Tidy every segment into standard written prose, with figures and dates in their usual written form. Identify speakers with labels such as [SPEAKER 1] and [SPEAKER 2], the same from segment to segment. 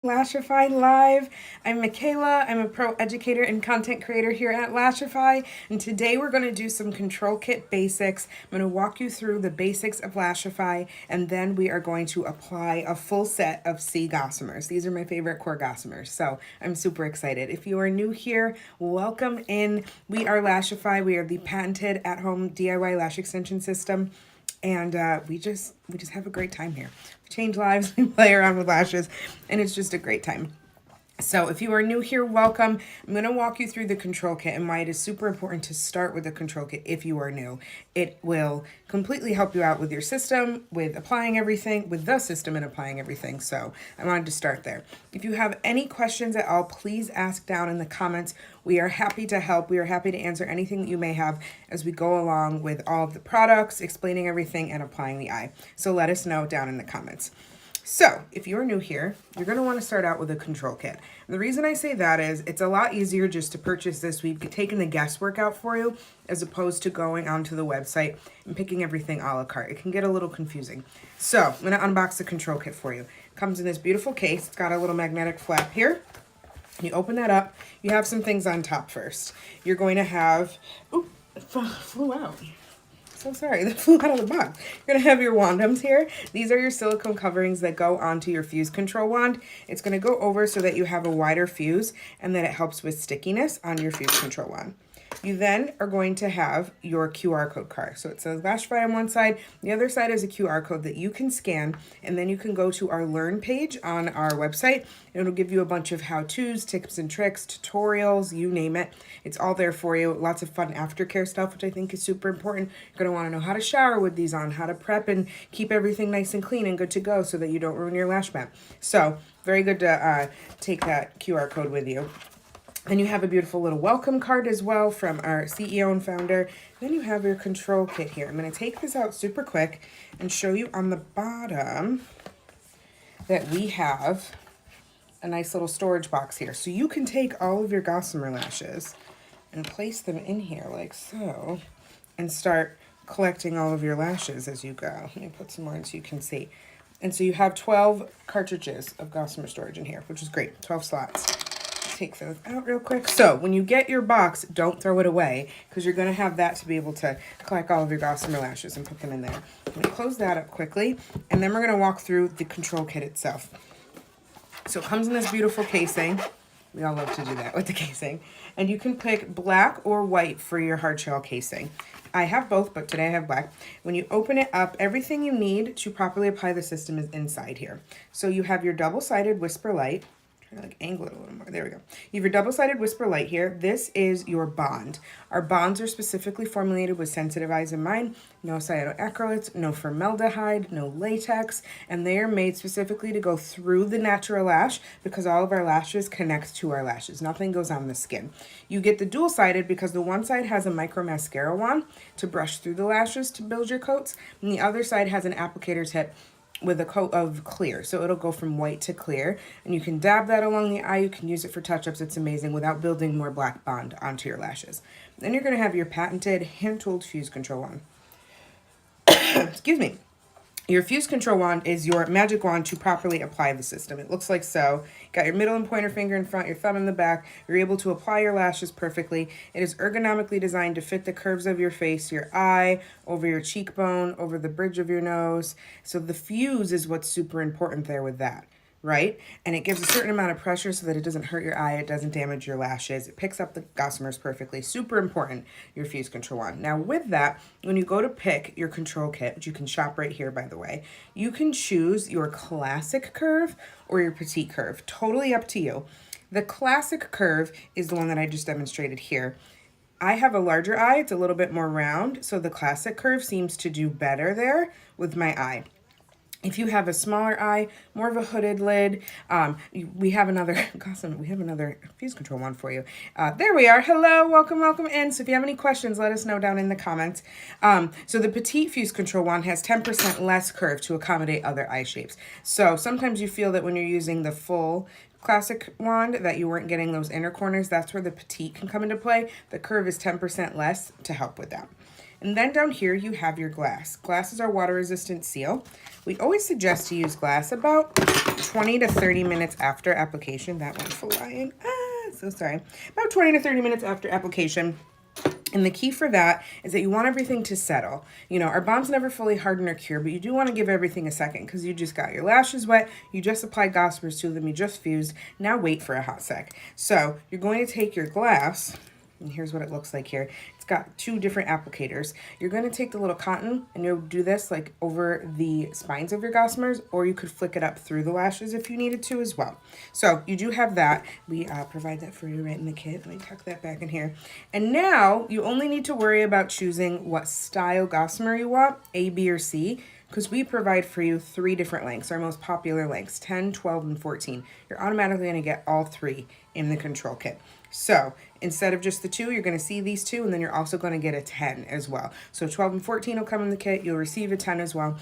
[SPEAKER 1] Lashify Live. I'm Michaela. I'm a pro educator and content creator here at Lashify, and today we're going to do some control kit basics. I'm going to walk you through the basics of Lashify, and then we are going to apply a full set of C gossamers. These are my favorite core gossamers, so I'm super excited. If you are new here, welcome in. We are Lashify. We are the patented at-home DIY lash extension system. And we just have a great time here. We change lives, we play around with lashes, and it's just a great time. So if you are new here, welcome. I'm going to walk you through the control kit and why it is super important to start with the control kit if you are new. It will completely help you out with your system, with applying everything, with the system and applying everything. So I wanted to start there. If you have any questions at all, please ask down in the comments. We are happy to help. We are happy to answer anything that you may have as we go along with all of the products, explaining everything and applying the eye. So let us know down in the comments. So if you're new here, you're going to want to start out with a control kit. And the reason I say that is it's a lot easier just to purchase this. We've taken the guesswork out for you as opposed to going onto the website and picking everything a la carte. It can get a little confusing. So I'm going to unbox the control kit for you. It comes in this beautiful case. It's got a little magnetic flap here. You open that up. You have some things on top first. You're going to have, ooh, it flew out. So sorry, that flew out of the box. You're going to have your wandums here. These are your silicone coverings that go onto your fuse control wand. It's going to go over so that you have a wider fuse and that it helps with stickiness on your fuse control wand. You then are going to have your QR code card. So it says Lashify on one side. The other side is a QR code that you can scan, and then you can go to our Learn page on our website. It'll give you a bunch of how-tos, tips and tricks, tutorials, you name it. It's all there for you. Lots of fun aftercare stuff, which I think is super important. You're going to want to know how to shower with these on, how to prep and keep everything nice and clean and good to go so that you don't ruin your lash mat. So very good to take that QR code with you. And you have a beautiful little welcome card as well from our CEO and founder. Then you have your control kit here. I'm going to take this out super quick and show you on the bottom that we have a nice little storage box here. So you can take all of your gossamer lashes and place them in here like so and start collecting all of your lashes as you go. Let me put some more in so you can see. And so you have 12 cartridges of gossamer storage in here, which is great, 12 slots. Take those out real quick. So when you get your box, don't throw it away because you're going to have that to be able to collect all of your gossamer lashes and put them in there. I'm going to close that up quickly, and then we're going to walk through the control kit itself. So it comes in this beautiful casing. We all love to do that with the casing. And you can pick black or white for your hard shell casing. I have both, but today I have black. When you open it up, everything you need to properly apply the system is inside here. So you have your double-sided whisper light. Like angle it a little more. There we go. You have your double-sided whisper light here. This is your bond. Our bonds are specifically formulated with sensitive eyes in mind. No cyanoacrylates, no formaldehyde, no latex, and they are made specifically to go through the natural lash because all of our lashes connect to our lashes. Nothing goes on the skin. You get the dual-sided because the one side has a micro mascara wand to brush through the lashes to build your coats, and the other side has an applicator tip with a coat of clear. So it'll go from white to clear, and you can dab that along the eye. You can use it for touch-ups. It's amazing without building more black bond onto your lashes. Then you're going to have your patented hand-tooled fuse control wand. Excuse me. Your fuse control wand is your magic wand to properly apply the system. It looks like so. Got your middle and pointer finger in front, your thumb in the back. You're able to apply your lashes perfectly. It is ergonomically designed to fit the curves of your face, your eye, over your cheekbone, over the bridge of your nose. So the fuse is what's super important there with that, right? And it gives a certain amount of pressure so that it doesn't hurt your eye, it doesn't damage your lashes. It picks up the gossamers perfectly. Super important, your fuse control wand. Now with that, when you go to pick your control kit, which you can shop right here by the way, you can choose your classic curve or your petite curve. Totally up to you. The classic curve is the one that I just demonstrated here. I have a larger eye, it's a little bit more round, so the classic curve seems to do better there with my eye. If you have a smaller eye, more of a hooded lid, we have another fuse control wand for you. There we are. Hello, welcome in. So if you have any questions, let us know down in the comments. So the petite fuse control wand has 10% less curve to accommodate other eye shapes. So sometimes you feel that when you're using the full classic wand that you weren't getting those inner corners. That's where the petite can come into play. The curve is 10% less to help with that. And then down here you have your glass. Glass is our water resistant seal. We always suggest to use glass about 20 to 30 minutes after application. That went flying. So sorry. About 20 to 30 minutes after application. And the key for that is that you want everything to settle. You know, our bonds never fully harden or cure, but you do want to give everything a second because you just got your lashes wet, you just applied gossamers to them, you just fused. Now wait for a hot sec. So you're going to take your glass, and here's what it looks like here. It's got two different applicators. You're going to take the little cotton and you'll do this like over the spines of your gossamers, or you could flick it up through the lashes if you needed to as well. So you do have that. We provide that for you right in the kit. Let me tuck that back in here. And now you only need to worry about choosing what style gossamer you want, A, B, or C, because we provide for you 3 different lengths, our most popular lengths, 10, 12, and 14. You're automatically going to get all 3 in the control kit. So instead of just the 2, you're going to see these 2, and then you're also going to get a 10 as well. So 12 and 14 will come in the kit. You'll receive a 10 as well.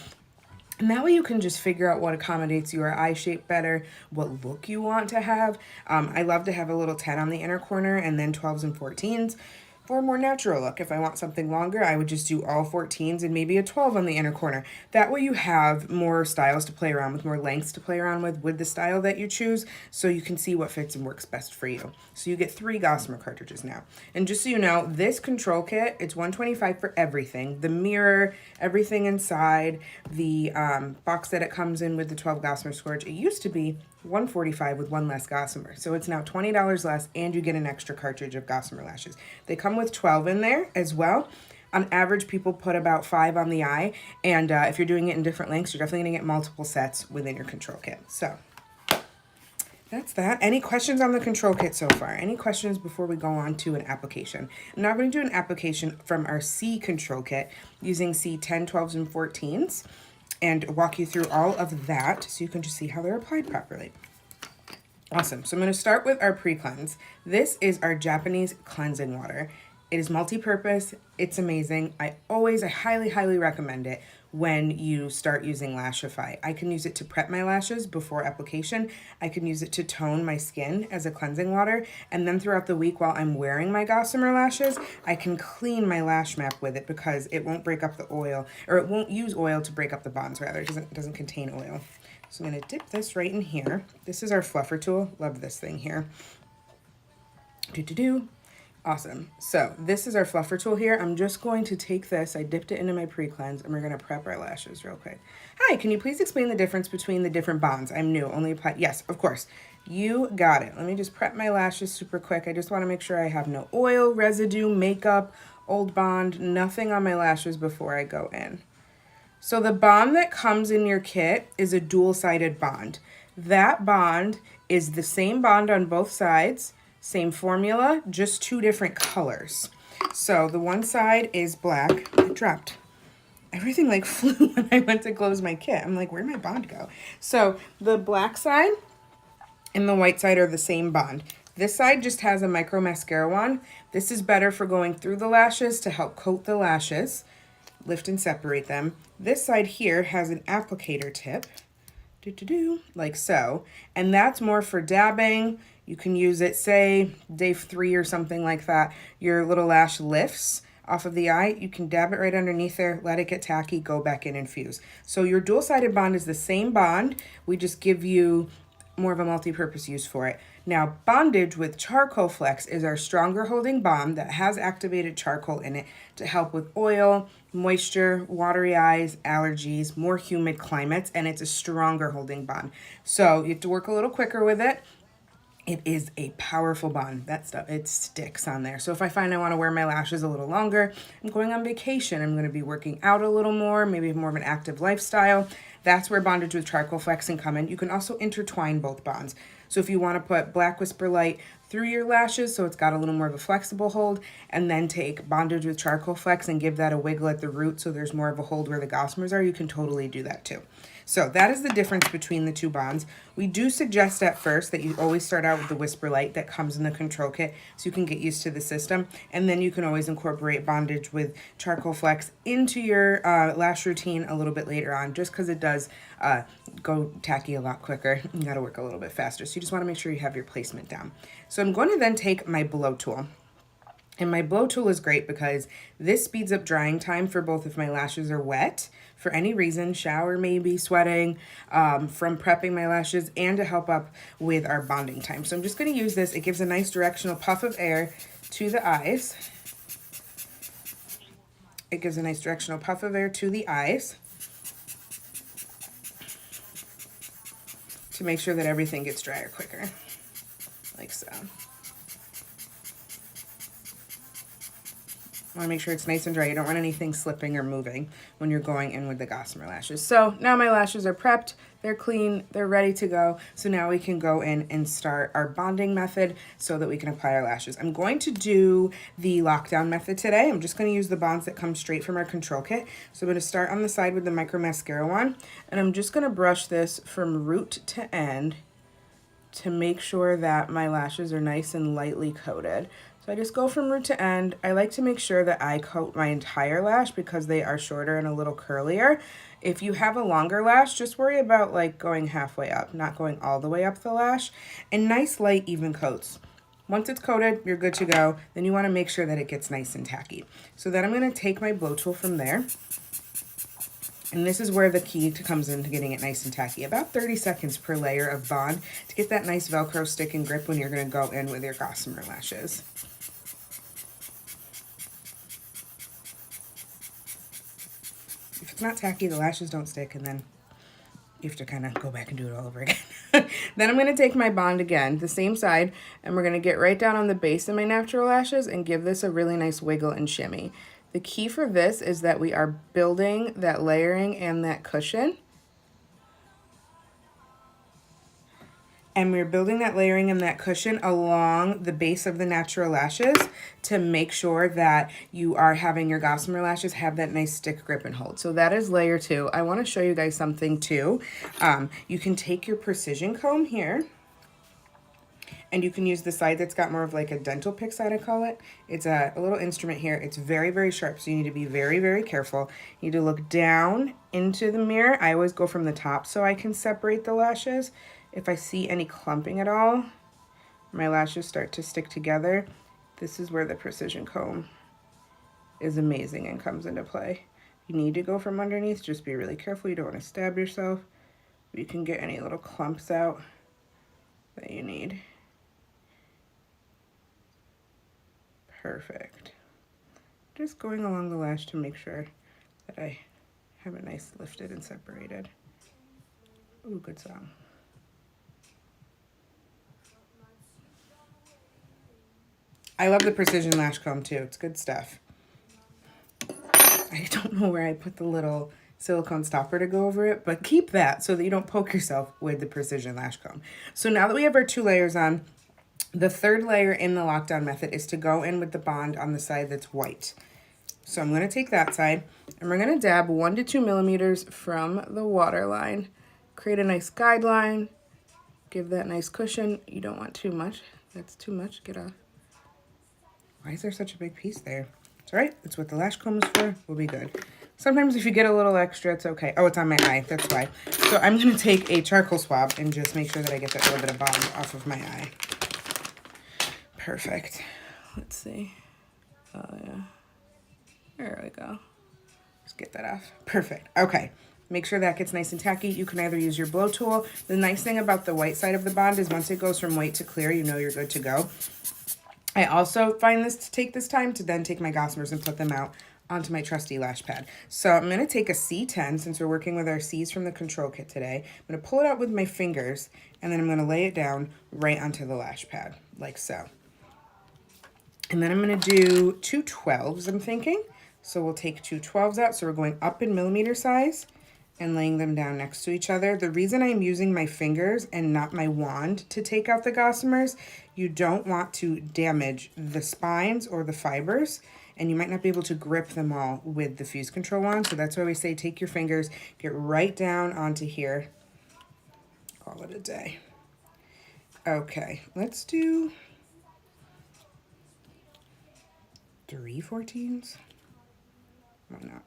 [SPEAKER 1] And that way you can just figure out what accommodates your eye shape better, what look you want to have. I love to have a little 10 on the inner corner and then 12s and 14s. For a more natural look, if I want something longer, I would just do all 14s and maybe a 12 on the inner corner. That way you have more styles to play around with, more lengths to play around with the style that you choose, so you can see what fits and works best for you. So you get 3 gossamer cartridges now. And just so you know, this control kit, it's $125 for everything. The mirror, everything inside, the box that it comes in with the 12 gossamer storage. It used to be $145 with 1 less gossamer. So it's now $20 less, and you get an extra cartridge of gossamer lashes. They come with 12 in there as well. On average, people put about 5 on the eye, and if you're doing it in different lengths, you're definitely gonna get multiple sets within your control kit. So that's that. Any questions on the control kit so far? Any questions before we go on to an application? I'm now going to do an application from our C control kit using C 10, 12s, and 14s. And walk you through all of that so you can just see how they're applied properly. Awesome. So I'm going to start with our pre-cleanse. This is our Japanese cleansing water. It is multi-purpose. It's amazing. I highly, highly recommend it when you start using Lashify. I can use it to prep my lashes before application. I can use it to tone my skin as a cleansing water. And then throughout the week while I'm wearing my gossamer lashes, I can clean my lash map with it because it won't break up the oil, or it won't use oil to break up the bonds, rather. It doesn't contain oil. So I'm going to dip this right in here. This is our fluffer tool. Love this thing here. Awesome. So this is our fluffer tool here. I'm just going to take this. I dipped it into my pre-cleanse, and we're going to prep our lashes real quick. Hi, can you please explain the difference between the different bonds? I'm new, only apply. Yes, of course. You got it. Let me just prep my lashes super quick. I just want to make sure I have no oil, residue, makeup, old bond, nothing on my lashes before I go in. So the bond that comes in your kit is a dual-sided bond. That bond is the same bond on both sides. Same formula, just 2 different colors. So the one side is black. It dropped. Everything like flew when I went to close my kit. I'm like, where'd my bond go? So the black side and the white side are the same bond. This side just has a micro mascara wand. This is better for going through the lashes to help coat the lashes, lift and separate them. This side here has an applicator tip, like so. And that's more for dabbing. You can use it, say, day 3 or something like that. Your little lash lifts off of the eye. You can dab it right underneath there, let it get tacky, go back in and fuse. So your dual-sided bond is the same bond. We just give you more of a multi-purpose use for it. Now, bondage with Charcoal Flex is our stronger holding bond that has activated charcoal in it to help with oil, moisture, watery eyes, allergies, more humid climates, and it's a stronger holding bond. So you have to work a little quicker with it. It is a powerful bond. That stuff, it sticks on there. So if I find I want to wear my lashes a little longer, I'm going on vacation, I'm going to be working out a little more, maybe more of an active lifestyle, that's where bondage with Charcoal Flex can come in. You can also intertwine both bonds. So if you want to put Black Whisper Light through your lashes so it's got a little more of a flexible hold, and then take bondage with Charcoal Flex and give that a wiggle at the root so there's more of a hold where the gossamers are, you can totally do that too. So that is the difference between the 2 bonds. We do suggest at first that you always start out with the Whisper Light that comes in the control kit so you can get used to the system. And then you can always incorporate bondage with Charcoal Flex into your lash routine a little bit later on, just because it does go tacky a lot quicker. You got to work a little bit faster. So you just want to make sure you have your placement down. So I'm going to then take my blow tool. And my blow tool is great because this speeds up drying time for both if my lashes are wet for any reason, shower maybe, sweating, from prepping my lashes, and to help up with our bonding time. So I'm just going to use this. It gives a nice directional puff of air to the eyes. It gives a nice directional puff of air to the eyes to make sure that everything gets drier quicker, like so. Want to make sure it's nice and dry. You don't want anything slipping or moving when you're going in with the gossamer lashes. So now my lashes are prepped, they're clean, they're ready to go. So now we can go in and start our bonding method so that we can apply our lashes. I'm going to do the lockdown method today. I'm just going to use the bonds that come straight from our control kit. So I'm going to start on the side with the micro mascara wand, and I'm just going to brush this from root to end to make sure that my lashes are nice and lightly coated. So I just go from root to end. I like to make sure that I coat my entire lash because they are shorter and a little curlier. If you have a longer lash, just worry about like going halfway up, not going all the way up the lash. And nice light even coats. Once it's coated, you're good to go. Then you want to make sure that it gets nice and tacky. So then I'm going to take my blow tool from there. And this is where the key comes into getting it nice and tacky. About 30 seconds per layer of bond to get that nice Velcro stick and grip when you're going to go in with your gossamer lashes. If it's not tacky, the lashes don't stick, and then you have to kind of go back and do it all over again. Then I'm going to take my bond again, the same side, and we're going to get right down on the base of my natural lashes and give this a really nice wiggle and shimmy. The key for this is that we are building that layering and that cushion. And we're building that layering and that cushion along the base of the natural lashes to make sure that you are having your gossamer lashes have that nice stick grip and hold. So that is layer 2. I want to show you guys something too. You can take your precision comb here, and you can use the side that's got more of like a dental pick side, I call it. It's a little instrument here. It's very, very sharp, so you need to be very, very careful. You need to look down into the mirror. I always go from the top so I can separate the lashes. If I see any clumping at all, my lashes start to stick together, this is where the precision comb is amazing and comes into play. You need to go from underneath. Just be really careful. You don't want to stab yourself. You can get any little clumps out that you need. Perfect. Just going along the lash to make sure that I have it nice lifted and separated. Ooh, good song. I love the precision lash comb too. It's good stuff. I don't know where I put the little silicone stopper to go over it, but keep that so that you don't poke yourself with the precision lash comb. So now that we have our 2 layers on, the third layer in the lockdown method is to go in with the bond on the side that's white. So I'm going to take that side, and we're going to dab 1 to 2 millimeters from the waterline. Create a nice guideline. Give that nice cushion. You don't want too much. That's too much. Get off. Why is there such a big piece there? It's all right. That's what the lash comb is for. We'll be good. Sometimes if you get a little extra, it's okay. Oh, it's on my eye. That's why. So I'm going to take a charcoal swab and just make sure that I get that little bit of bond off of my eye. Perfect. Let's see. Oh, yeah. There we go. Just get that off. Perfect. Okay. Make sure that gets nice and tacky. You can either use your blow tool. The nice thing about the white side of the bond is once it goes from white to clear, you know you're good to go. I also find this to take this time to then take my gossamers and put them out onto my trusty lash pad. So I'm going to take a C10, since we're working with our C's from the control kit today. I'm going to pull it out with my fingers, and then I'm going to lay it down right onto the lash pad, like so. And then I'm going to do 2 12s, I'm thinking. So we'll take 2 12s out. So we're going up in millimeter size and laying them down next to each other. The reason I'm using my fingers and not my wand to take out the gossamers, you don't want to damage the spines or the fibers, and you might not be able to grip them all with the fuse control wand. So that's why we say take your fingers, get right down onto here. Call it a day. Okay, let's do 3 14s. Why not?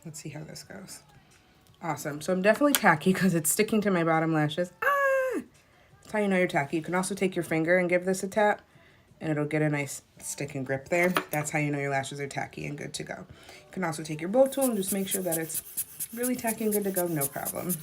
[SPEAKER 1] Let's see how this goes. Awesome. So I'm definitely tacky because it's sticking to my bottom lashes. Ah! That's how you know you're tacky. You can also take your finger and give this a tap and it'll get a nice stick and grip there. That's how you know your lashes are tacky and good to go. You can also take your blow tool and just make sure that it's really tacky and good to go, no problem.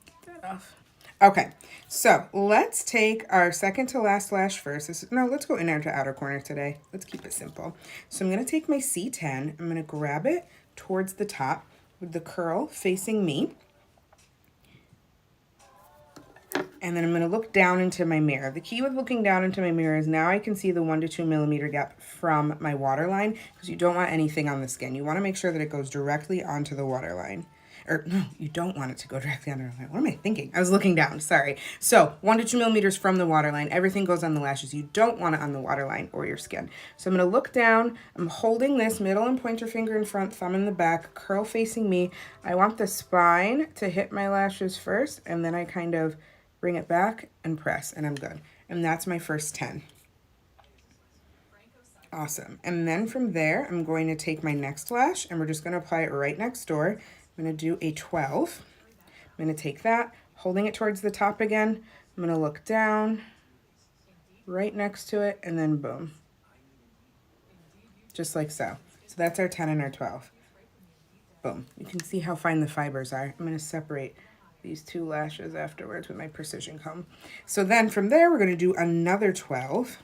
[SPEAKER 1] Get that off. Okay, so let's take our second to last lash first. No, let's go inner to outer corner today. Let's keep it simple. So I'm going to take my C10. I'm going to grab it towards the top with the curl facing me. And then I'm going to look down into my mirror. The key with looking down into my mirror is now I can see the 1 to 2 millimeter gap from my waterline, because you don't want anything on the skin. You want to make sure that it goes directly onto the waterline. Or no, you don't want it to go directly on the waterline. What am I thinking? I was looking down, sorry. So 1 to 2 millimeters from the waterline. Everything goes on the lashes. You don't want it on the waterline or your skin. So I'm going to look down. I'm holding this middle and pointer finger in front, thumb in the back, curl facing me. I want the spine to hit my lashes first, and then I kind of bring it back and press, and I'm good. And that's my first 10. Awesome. And then from there, I'm going to take my next lash, and we're just going to apply it right next door. I'm going to do a 12. I'm going to take that, holding it towards the top again. I'm going to look down, right next to it, and then boom. Just like so. So that's our 10 and our 12. Boom. You can see how fine the fibers are. I'm going to separate these 2 lashes afterwards with my precision comb. So then from there, we're going to do another 12.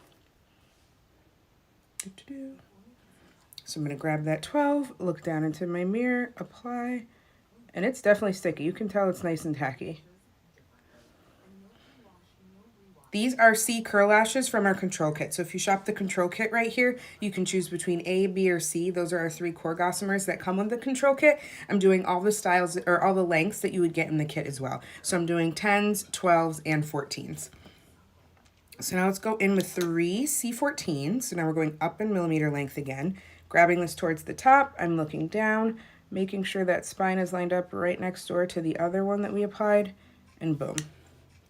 [SPEAKER 1] So I'm going to grab that 12, look down into my mirror, apply, and it's definitely sticky. You can tell it's nice and tacky. These are C curl lashes from our control kit. So if you shop the control kit right here, you can choose between A, B, or C. Those are our 3 core gossamers that come with the control kit. I'm doing all the styles or all the lengths that you would get in the kit as well. So I'm doing 10s, 12s, and 14s. So now let's go in with 3 C14s. So now we're going up in millimeter length again. Grabbing this towards the top, I'm looking down, making sure that spine is lined up right next door to the other one that we applied, and boom.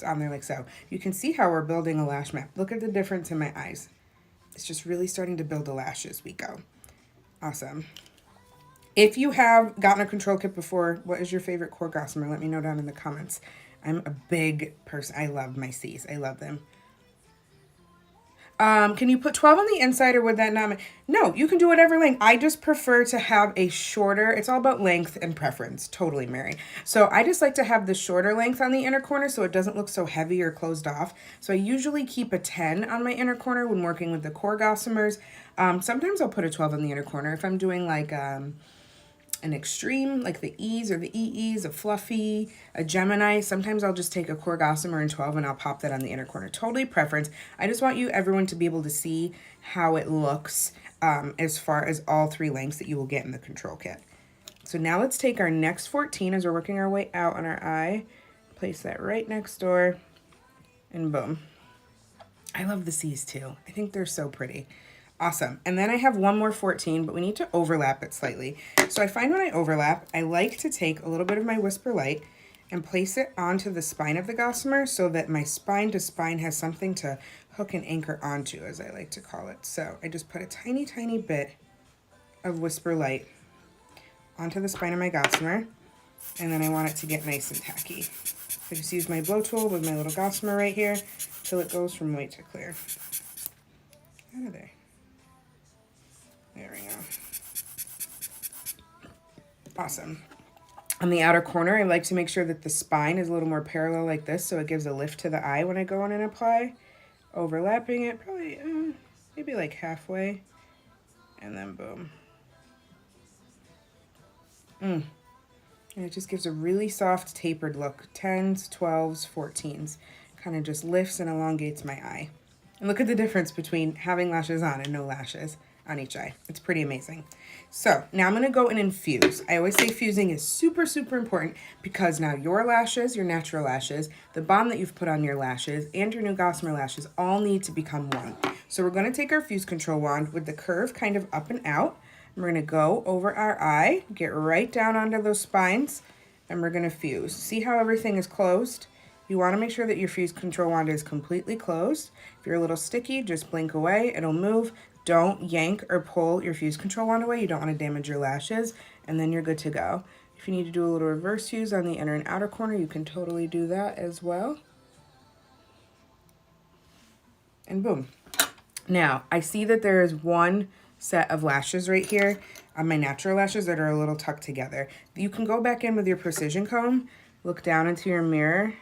[SPEAKER 1] On there like so. You can see how we're building a lash map. Look at the difference in my eyes. It's just really starting to build a lash as we go. Awesome. If you have gotten a control kit before, what is your favorite core gossamer? Let me know down in the comments. I'm a big person. I love my C's. I love them. Can you put 12 on the inside, or would that not? No, you can do whatever length. I just prefer to have a shorter. It's all about length and preference. Totally, Mary. So I just like to have the shorter length on the inner corner so it doesn't look so heavy or closed off. So I usually keep a 10 on my inner corner when working with the core gossamers. Sometimes I'll put a 12 on the inner corner if I'm doing like an extreme, like the E's or the EEs, a fluffy, a Gemini. Sometimes I'll just take a core gossamer in 12 and I'll pop that on the inner corner. Totally preference. I just want everyone to be able to see how it looks as far as all 3 lengths that you will get in the control kit. So now let's take our next 14 as we're working our way out on our eye. Place that right next door, and boom. I love the C's too. I think they're so pretty. Awesome. And then I have one more 14, but we need to overlap it slightly. So I find when I overlap, I like to take a little bit of my Whisper Light and place it onto the spine of the gossamer so that my spine to spine has something to hook and anchor onto, as I like to call it. So I just put a tiny, tiny bit of Whisper Light onto the spine of my gossamer, and then I want it to get nice and tacky. I just use my blow tool with my little gossamer right here till it goes from white to clear. Out of there. There we go. Awesome. On the outer corner, I like to make sure that the spine is a little more parallel like this, so it gives a lift to the eye when I go in and apply. Overlapping it, probably maybe like halfway, and then boom. And it just gives a really soft tapered look. 10s, 12s, 14s. Kind of just lifts and elongates my eye. And look at the difference between having lashes on and no lashes on each eye. It's pretty amazing. So now I'm going to go in and fuse. I always say fusing is super, super important because now your lashes, your natural lashes, the balm that you've put on your lashes, and your new gossamer lashes all need to become one. So we're going to take our fuse control wand with the curve kind of up and out. And we're going to go over our eye, get right down onto those spines, and we're going to fuse. See how everything is closed? You want to make sure that your fuse control wand is completely closed. If you're a little sticky, just blink away. It'll move. Don't yank or pull your fuse control wand away. You don't want to damage your lashes, and then you're good to go. If you need to do a little reverse fuse on the inner and outer corner, you can totally do that as well. and boom. Now, I see that there is one set of lashes right here on my natural lashes that are a little tucked together. You can go back in with your precision comb, look down into your mirror,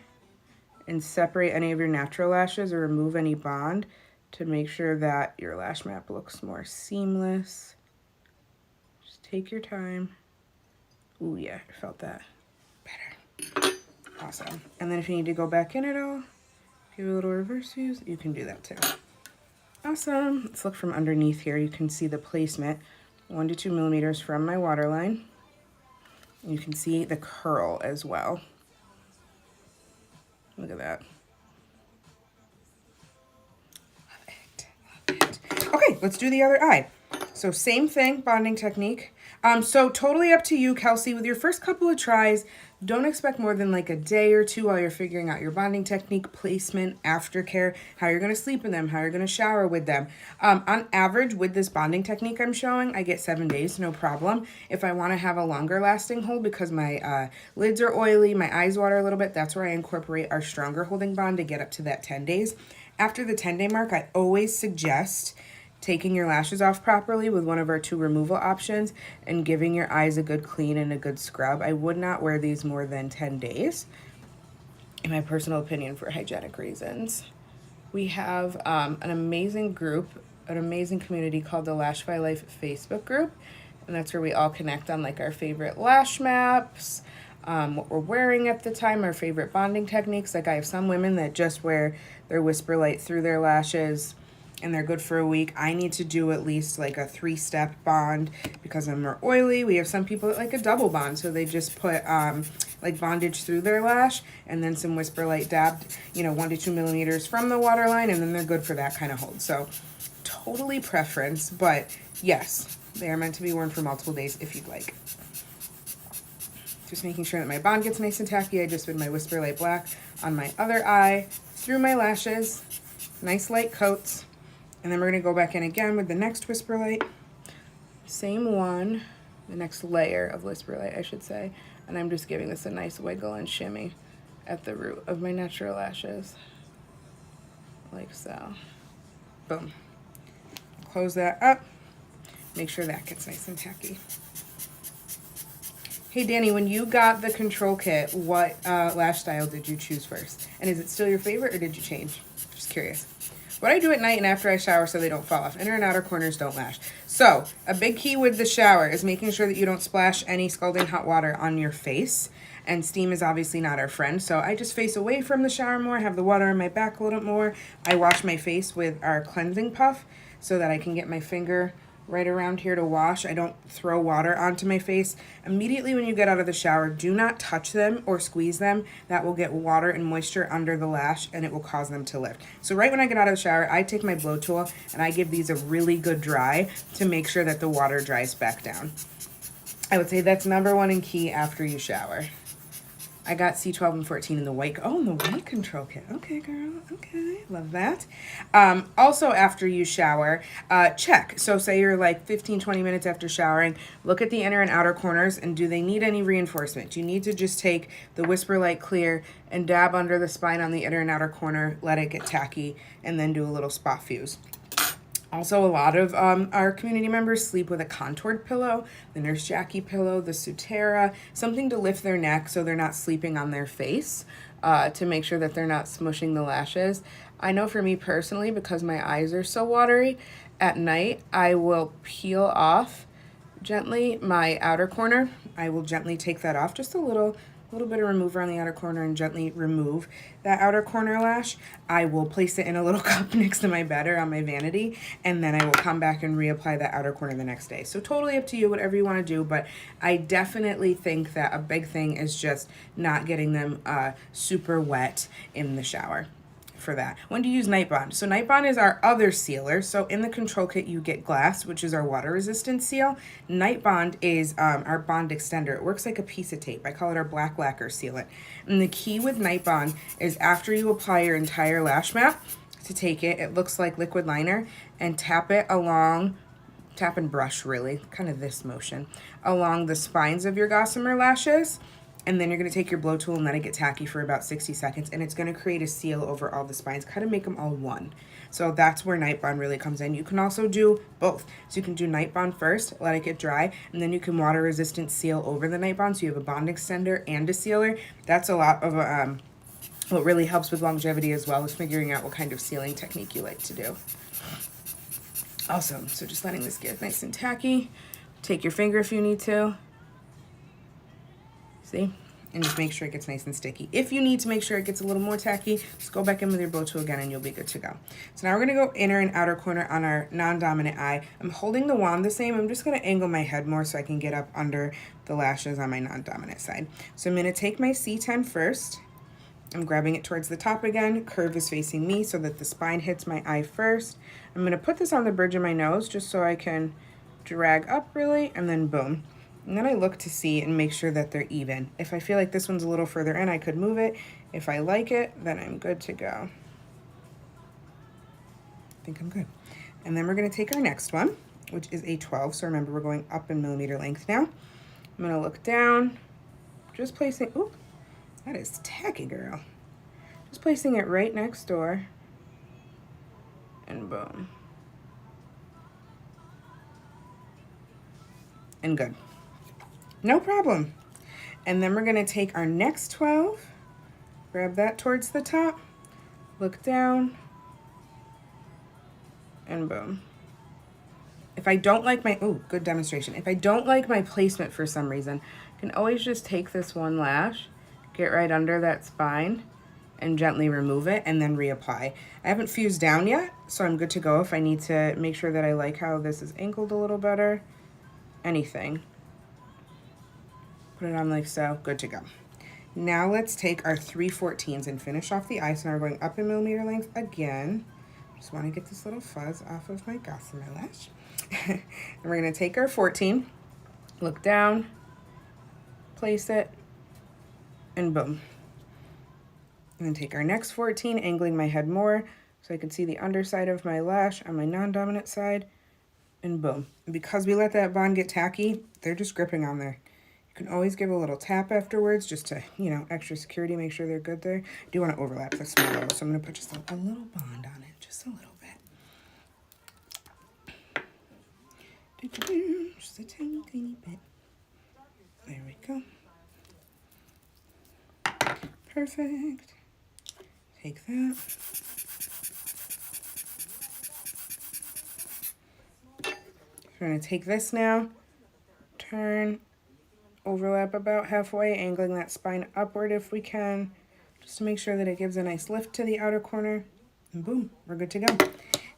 [SPEAKER 1] and separate any of your natural lashes or remove any bond to make sure that your lash map looks more seamless. Just take your time. Ooh, yeah, I felt that better. Awesome. And then if you need to go back in at all, give it a little reverse views, you can do that too. Awesome. Let's look from underneath here. You can see the placement, 1 to 2 millimeters from my waterline. You can see the curl as well. Look at that. Love it. Okay, let's do the other eye. So same thing, bonding technique. So totally up to you, Kelsey. With your first couple of tries, don't expect more than like a day or two while you're figuring out your bonding technique, placement, aftercare, how you're going to sleep in them, how you're going to shower with them. On average, with this bonding technique I'm showing, I get 7 days, no problem. If I want to have a longer lasting hold because my lids are oily, my eyes water a little bit, that's where I incorporate our stronger holding bond to get up to that 10 days. After the 10-day mark, I always suggest taking your lashes off properly with one of our 2 removal options and giving your eyes a good clean and a good scrub. I would not wear these more than 10 days, in my personal opinion, for hygienic reasons. We have an amazing group, an amazing community called the Lashify Life Facebook group, and that's where we all connect on like our favorite lash maps, what we're wearing at the time, our favorite bonding techniques. Like I have some women that just wear their Whisper Light through their lashes and they're good for a week. I need to do at least like a 3-step bond because I'm more oily. We have some people that like a double bond, so they just put like bondage through their lash and then some Whisper Light dabbed, 1 to 2 millimeters from the waterline, and then they're good for that kind of hold. So totally preference, but yes, they are meant to be worn for multiple days if you'd like. Just making sure that my bond gets nice and tacky. I just did my Whisper Light Black on my other eye, through my lashes, nice light coats. And then we're going to go back in again with the next Whisper Light. Same one, the next layer of Whisper Light, I should say. And I'm just giving this a nice wiggle and shimmy at the root of my natural lashes. Like so. Boom. Close that up. Make sure that gets nice and tacky. Hey, Danny, when you got the control kit, what lash style did you choose first? And is it still your favorite or did you change? Just curious. What I do at night and after I shower so they don't fall off. Inner and outer corners don't lash. So a big key with the shower is making sure that you don't splash any scalding hot water on your face. And steam is obviously not our friend. So I just face away from the shower more, have the water on my back a little more. I wash my face with our cleansing puff so that I can get my finger right around here to wash. I don't throw water onto my face. Immediately when you get out of the shower, do not touch them or squeeze them. That will get water and moisture under the lash and it will cause them to lift. So right when I get out of the shower, I take my blow tool and I give these a really good dry to make sure that the water dries back down. I would say that's number 1 and key after you shower. I got C12 and 14 in the white. Oh, in the white control kit. Okay, girl. Okay, love that. Also, after you shower, check. So say you're like 15, 20 minutes after showering, look at the inner and outer corners, and do they need any reinforcement? Do you need to just take the Whisper Light Clear and dab under the spine on the inner and outer corner, let it get tacky, and then do a little spot fuse? Also, a lot of our community members sleep with a contoured pillow, the Nurse Jackie pillow, the Sutera, something to lift their neck so they're not sleeping on their face to make sure that they're not smushing the lashes. I know for me personally, because my eyes are so watery, at night I will peel off gently my outer corner. I will gently take that off, just a little bit of remover on the outer corner and gently remove that outer corner lash. I will place it in a little cup next to my bed or on my vanity, and then I will come back and reapply that outer corner the next day. So totally up to you, whatever you want to do, but I definitely think that a big thing is just not getting them super wet in the shower. For that. When do you use Night Bond? So Night Bond is our other sealer. So in the control kit you get Glass, which is our water resistant seal. Night Bond is our bond extender. It works like a piece of tape. I call it our black lacquer sealant. And the key with Night Bond is after you apply your entire lash map, to take it, it looks like liquid liner, and tap it along, tap and brush really, kind of this motion, along the spines of your gossamer lashes. And then you're going to take your blow tool and let it get tacky for about 60 seconds. And it's going to create a seal over all the spines, kind of make them all one. So that's where Night Bond really comes in. You can also do both. So you can do Night Bond first, let it get dry, and then you can water resistant seal over the Night Bond. So you have a bond extender and a sealer. That's a lot of what really helps with longevity as well, is figuring out what kind of sealing technique you like to do. Awesome. So just letting this get nice and tacky. Take your finger if you need to. See? And just make sure it gets nice and sticky. If you need to make sure it gets a little more tacky, just go back in with your blow tool again and you'll be good to go. So now we're gonna go inner and outer corner on our non-dominant eye. I'm holding the wand the same. I'm just gonna angle my head more so I can get up under the lashes on my non-dominant side. So I'm gonna take my C10 first. I'm grabbing it towards the top again. Curve is facing me so that the spine hits my eye first. I'm gonna put this on the bridge of my nose just so I can drag up really, and then boom. And then I look to see and make sure that they're even. If I feel like this one's a little further in, I could move it. If I like it, then I'm good to go. I think I'm good. And then we're gonna take our next one, which is a 12. So remember, we're going up in millimeter length now. I'm gonna look down, just placing, ooh, that is tacky, girl. Just placing it right next door, and boom. And good. No problem. And then we're gonna take our next 12, grab that towards the top, look down, and boom. If I don't like my, ooh, good demonstration. If I don't like my placement for some reason, I can always just take this one lash, get right under that spine, and gently remove it, and then reapply. I haven't fused down yet, so I'm good to go if I need to make sure that I like how this is angled a little better. Anything. Put it on like so, good to go. Now let's take our 3/14s and finish off the eye. So now we're going up in millimeter length again. Just want to get this little fuzz off of my gossamer lash. And we're gonna take our 14, look down, place it, and boom. And then take our next 14, angling my head more so I can see the underside of my lash on my non-dominant side, and boom. And because we let that bond get tacky, they're just gripping on there. You can always give a little tap afterwards just to, you know, extra security, make sure they're good there. I do want to overlap the small little, so I'm going to put just a little bond on it, just a little bit. Just a tiny, tiny bit. There we go. Perfect. Take that. We're going to take this now, turn, overlap about halfway, angling that spine upward if we can, just to make sure that it gives a nice lift to the outer corner, and boom, we're good to go.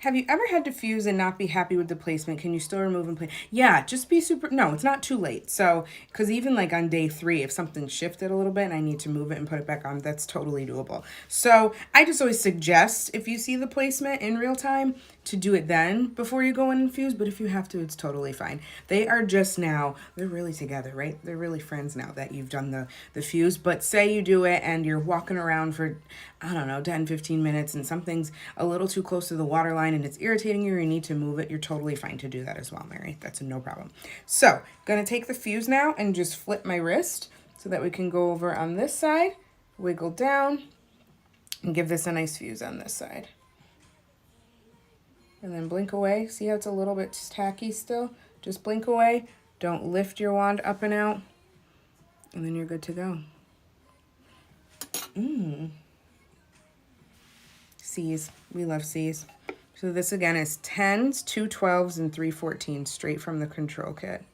[SPEAKER 1] Have you ever had to fuse and not be happy with the placement? Can you still remove and place? Yeah, just be super, no, it's not too late. So, because even like on day 3, if something shifted a little bit and I need to move it and put it back on, that's totally doable. So I just always suggest, if you see the placement in real time, to do it then before you go in and fuse, but if you have to, it's totally fine. They are just now, they're really together, right? They're really friends now that you've done the fuse, but say you do it and you're walking around for, I don't know, 10, 15 minutes and something's a little too close to the water line and it's irritating you or you need to move it, you're totally fine to do that as well, Mary. That's no problem. So, gonna take the fuse now and just flip my wrist so that we can go over on this side, wiggle down, and give this a nice fuse on this side. And then blink away. See how it's a little bit tacky still? Just blink away. Don't lift your wand up and out. And then you're good to go. C's. We love C's. So this again is 10s, 2 12s, and 3 14s straight from the control kit.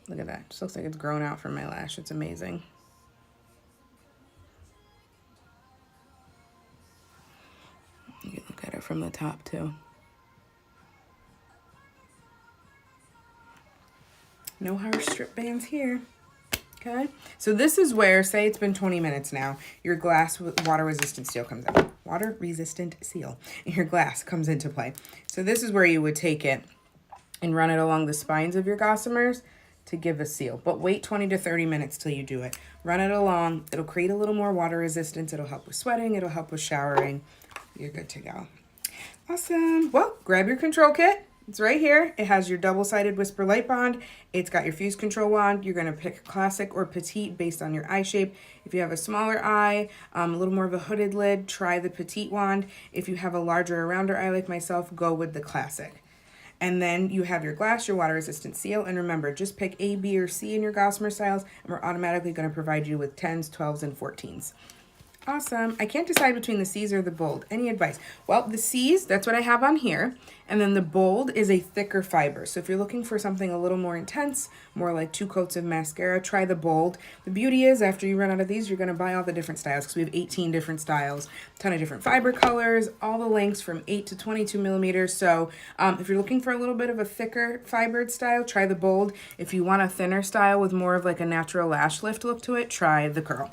[SPEAKER 1] Look at that. Just looks like it's grown out from my lash. It's amazing. You can look at it from the top too. No harsh strip bands here. Okay, so this is where, say it's been 20 minutes now, your glass water resistant seal comes in. Water resistant seal. Your glass comes into play. So this is where you would take it and run it along the spines of your gossamers to give a seal. But wait 20 to 30 minutes till you do it. Run it along. It'll create a little more water resistance. It'll help with sweating. It'll help with showering. You're good to go. Awesome. Well, grab your control kit. It's right here. It has your double-sided Whisper Light Bond. It's got your Fuse Control Wand. You're going to pick classic or petite based on your eye shape. If you have a smaller eye, a little more of a hooded lid, try the petite wand. If you have a larger or rounder eye like myself, go with the classic. And then you have your glass, your water-resistant seal. And remember, just pick A, B, or C in your Gossamer styles, and we're automatically going to provide you with 10s, 12s, and 14s. Awesome. I can't decide between the C's or the bold. Any advice? Well, the C's, that's what I have on here. And then the bold is a thicker fiber. So if you're looking for something a little more intense, more like 2 coats of mascara, try the bold. The beauty is after you run out of these, you're going to buy all the different styles because we have 18 different styles, a ton of different fiber colors, all the lengths from 8 to 22 millimeters. So if you're looking for a little bit of a thicker fibered style, try the bold. If you want a thinner style with more of like a natural lash lift look to it, try the curl.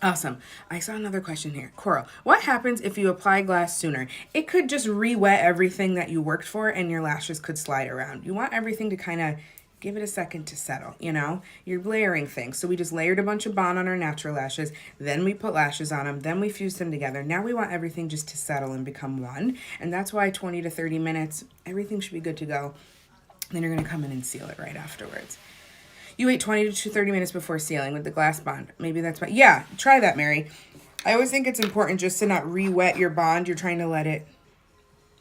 [SPEAKER 1] Awesome. I saw another question here. Coral, what happens if you apply glass sooner? It could just re-wet everything that you worked for and your lashes could slide around. You want everything to kind of give it a second to settle, you know? You're layering things. So we just layered a bunch of bond on our natural lashes, then we put lashes on them, then we fused them together. Now we want everything just to settle and become one. And that's why 20 to 30 minutes, everything should be good to go. Then you're going to come in and seal it right afterwards. You wait 20 to 30 minutes before sealing with the glass bond. Maybe that's why. Yeah, try that, Mary. I always think it's important just to not re-wet your bond. You're trying to let it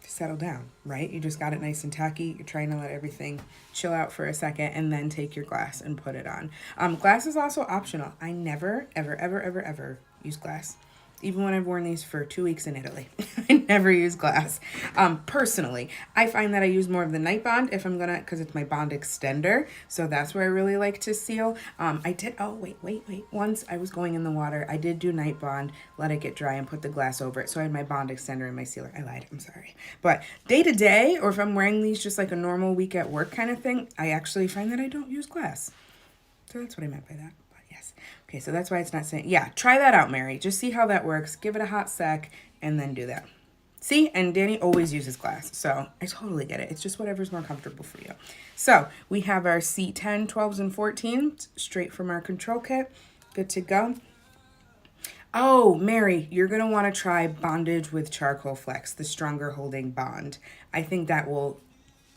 [SPEAKER 1] settle down, right? You just got it nice and tacky. You're trying to let everything chill out for a second and then take your glass and put it on. Glass is also optional. I never, ever, ever, ever, ever use glass. Even when I've worn these for 2 weeks in Italy, I never use glass. Personally, I find that I use more of the Night Bond if I'm gonna, because it's my bond extender. So that's where I really like to seal. I did, oh, wait. Once I was going in the water, I did do Night Bond, let it get dry and put the glass over it. So I had my bond extender and my sealer. I lied, I'm sorry. But day to day, or if I'm wearing these just like a normal week at work kind of thing, I actually find that I don't use glass. So that's what I meant by that. Okay, so that's why it's not saying, yeah, try that out, Mary. Just see how that works. Give it a hot sec and then do that. See, and Danny always uses glass, so I totally get it. It's just whatever's more comfortable for you. So we have our C10, 12s, and 14s straight from our control kit. Good to go. Oh, Mary, you're going to want to try Bondage with Charcoal Flex, the stronger holding bond. I think that will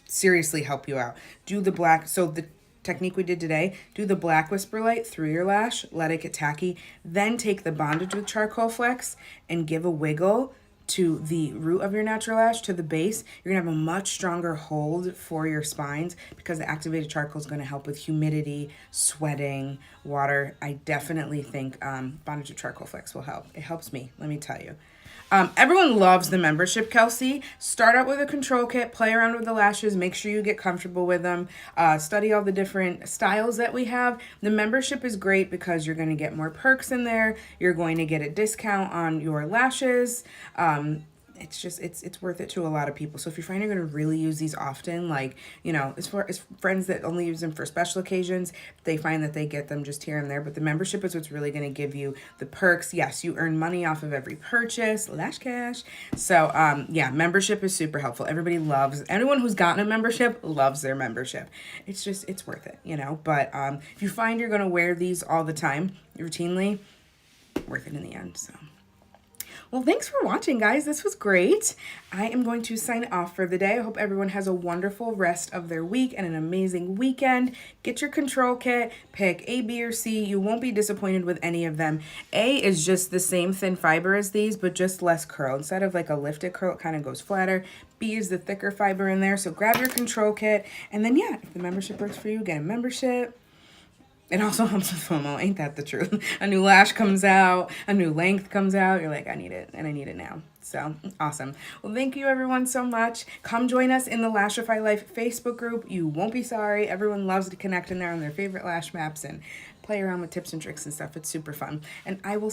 [SPEAKER 1] seriously help you out. Do the black, so the technique we did today, do the black Whisper Light through your lash, let it get tacky, then take the Bondage with Charcoal Flex and give a wiggle to the root of your natural lash, to the base. You're gonna have a much stronger hold for your spines because the activated charcoal is gonna help with humidity, sweating, water. I definitely think Bondage with Charcoal Flex will help. It helps me, let me tell you. Everyone loves the membership, Kelsey. Start out with a control kit, play around with the lashes, make sure you get comfortable with them, study all the different styles that we have. The membership is great because you're going to get more perks in there. You're going to get a discount on your lashes. It's just, it's worth it to a lot of people. So if you find you're going to really use these often, like, you know, as far as friends that only use them for special occasions, they find that they get them just here and there. But the membership is what's really going to give you the perks. Yes, you earn money off of every purchase, Lash Cash. So yeah, membership is super helpful. Everybody loves, anyone who's gotten a membership loves their membership. It's just, it's worth it, you know. But if you find you're going to wear these all the time, routinely, worth it in the end, so. Well, thanks for watching, guys. This was great. I am going to sign off for the day. I hope everyone has a wonderful rest of their week and an amazing weekend. Get your control kit, pick A, B, or C. You won't be disappointed with any of them. A is just the same thin fiber as these, but just less curl. Instead of like a lifted curl, it kind of goes flatter. B is the thicker fiber in there. So grab your control kit. And then, yeah, if the membership works for you, get a membership. It also helps with FOMO, ain't that the truth? A new lash comes out, a new length comes out, you're like, I need it, and I need it now. So, awesome. Well, thank you everyone so much. Come join us in the Lashify Life Facebook group. You won't be sorry. Everyone loves to connect in there on their favorite lash maps and play around with tips and tricks and stuff. It's super fun. And I will